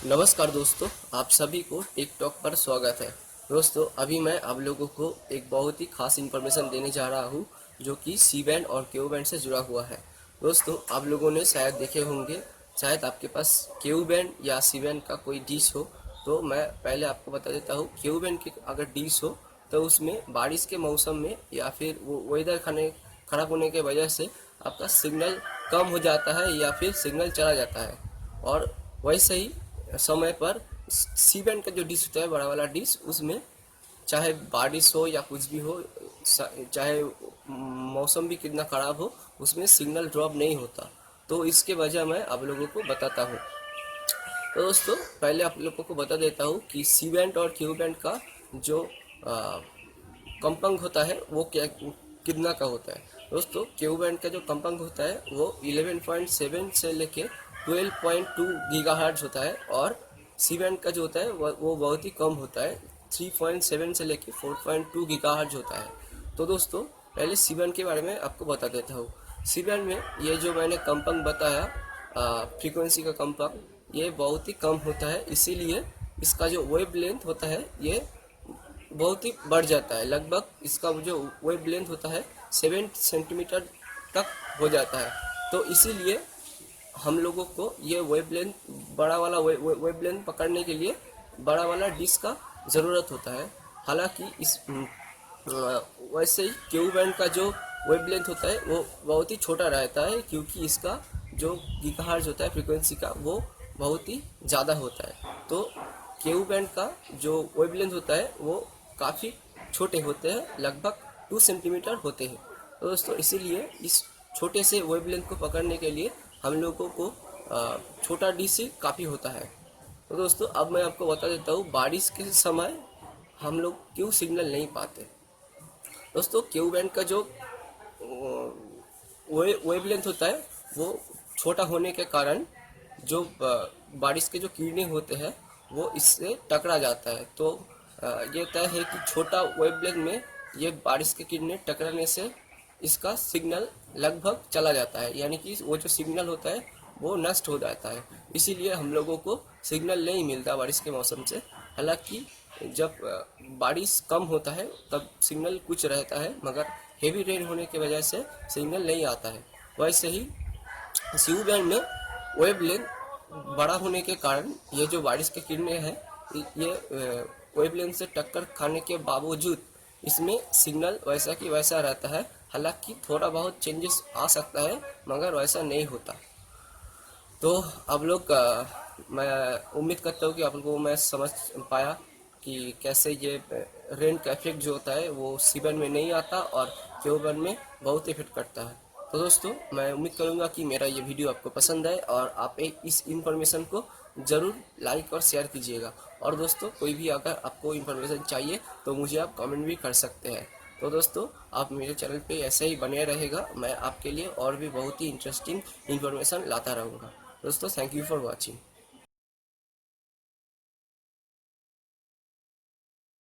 नमस्कार दोस्तों, आप सभी को टिकटॉक पर स्वागत है। दोस्तों, अभी मैं आप लोगों को एक बहुत ही खास इन्फॉर्मेशन देने जा रहा हूँ जो कि सी बैंड और क्यू बैंड से जुड़ा हुआ है। दोस्तों, आप लोगों ने शायद देखे होंगे, शायद आपके पास क्यू बैंड या सी बैंड का कोई डिश हो। तो मैं पहले आपको बता देता हूँ, क्यू बैंड की अगर डिश हो तो उसमें बारिश के मौसम में या फिर वो वेदर खराब होने की वजह से आपका सिग्नल कम हो जाता है या फिर सिग्नल चला जाता है। और वैसे ही समय पर सी बैंड का जो डिश होता है, बड़ा वाला डिश, उसमें चाहे बारिश हो या कुछ भी हो, चाहे मौसम भी कितना ख़राब हो, उसमें सिग्नल ड्रॉप नहीं होता। तो इसके वजह मैं आप लोगों को बताता हूँ। तो दोस्तों, पहले आप लोगों को बता देता हूँ कि सी बैंड और क्यू बैंड का जो कंपंग होता है वो क्या कितना का होता है। दोस्तों, क्यू बैंड का जो कंपंग होता है वो 11.7 से लेके 12.2 गीगाहर्ट्ज होता है, और सी बैंड का जो होता है वो बहुत ही कम होता है, 3.7 से लेके 4.2 गीगाहर्ट्ज होता है। तो दोस्तों, पहले सी बैंड के बारे में आपको बता देता हूँ। सी बैंड में ये जो मैंने कंपंग बताया, फ्रीक्वेंसी का कंपंग, ये बहुत ही कम होता है, इसीलिए इसका जो वेव लेंथ होता है ये बहुत ही बढ़ जाता है। लगभग इसका जो वेव लेंथ होता है 7 सेंटीमीटर तक हो जाता है। तो इसीलिए हम लोगों को ये वेव लेंथ, बड़ा वाला वेव लेंथ पकड़ने के लिए बड़ा वाला डिश का ज़रूरत होता है। हालांकि वैसे ही क्यू बैंड का जो वेव लेंथ होता है वो बहुत ही छोटा रहता है, क्योंकि इसका जो गीगाहर्ट्ज होता है फ्रीक्वेंसी का, वो बहुत ही ज़्यादा होता है। तो क्यू बैंड का जो वेव लेंथ होता है वो काफ़ी छोटे होते हैं, लगभग 2 सेंटीमीटर होते हैं। तो दोस्तों, इसीलिए इस छोटे से वेव लेंथ को पकड़ने के लिए हम लोगों को छोटा डिश ही काफ़ी होता है। तो दोस्तों, अब मैं आपको बता देता हूँ बारिश के समय हम लोग क्यों सिग्नल नहीं पाते। दोस्तों, क्यू बैंड का जो वेव लेंथ होता है वो छोटा होने के कारण जो बारिश के जो किरणें होते हैं वो इससे टकरा जाता है। तो ये तय है कि छोटा वेव लेंथ में ये बारिश के किरणें टकराने से इसका सिग्नल लगभग चला जाता है, यानी कि वो जो सिग्नल होता है वो नष्ट हो जाता है। इसीलिए हम लोगों को सिग्नल नहीं मिलता बारिश के मौसम से। हालांकि जब बारिश कम होता है तब सिग्नल कुछ रहता है, मगर हेवी रेन होने की वजह से सिग्नल नहीं आता है। वैसे ही सी बैंड में वेव लेंथ बड़ा होने के कारण ये जो बारिश की किरणें हैं, ये वेव लेंथ से टक्कर खाने के बावजूद इसमें सिग्नल वैसा कि वैसा रहता है। हालांकि थोड़ा बहुत चेंजेस आ सकता है, मगर वैसा नहीं होता। तो आप लोग, मैं उम्मीद करता हूँ कि आप लोगों को मैं समझ पाया कि कैसे ये रेन का इफेक्ट जो होता है वो सी बैंड में नहीं आता और क्यू बैंड में बहुत इफेक्ट करता है। तो दोस्तों, मैं उम्मीद करूँगा कि मेरा ये वीडियो आपको पसंद आए और आप इस इन्फॉर्मेशन को ज़रूर लाइक और शेयर कीजिएगा। और दोस्तों, कोई भी अगर आपको इन्फॉर्मेशन चाहिए तो मुझे आप कमेंट भी कर सकते हैं। तो दोस्तों, आप मेरे चैनल पे ऐसे ही बने रहेगा, मैं आपके लिए और भी बहुत ही इंटरेस्टिंग इन्फॉर्मेशन लाता रहूँगा। दोस्तों, थैंक यू फॉर वॉचिंग।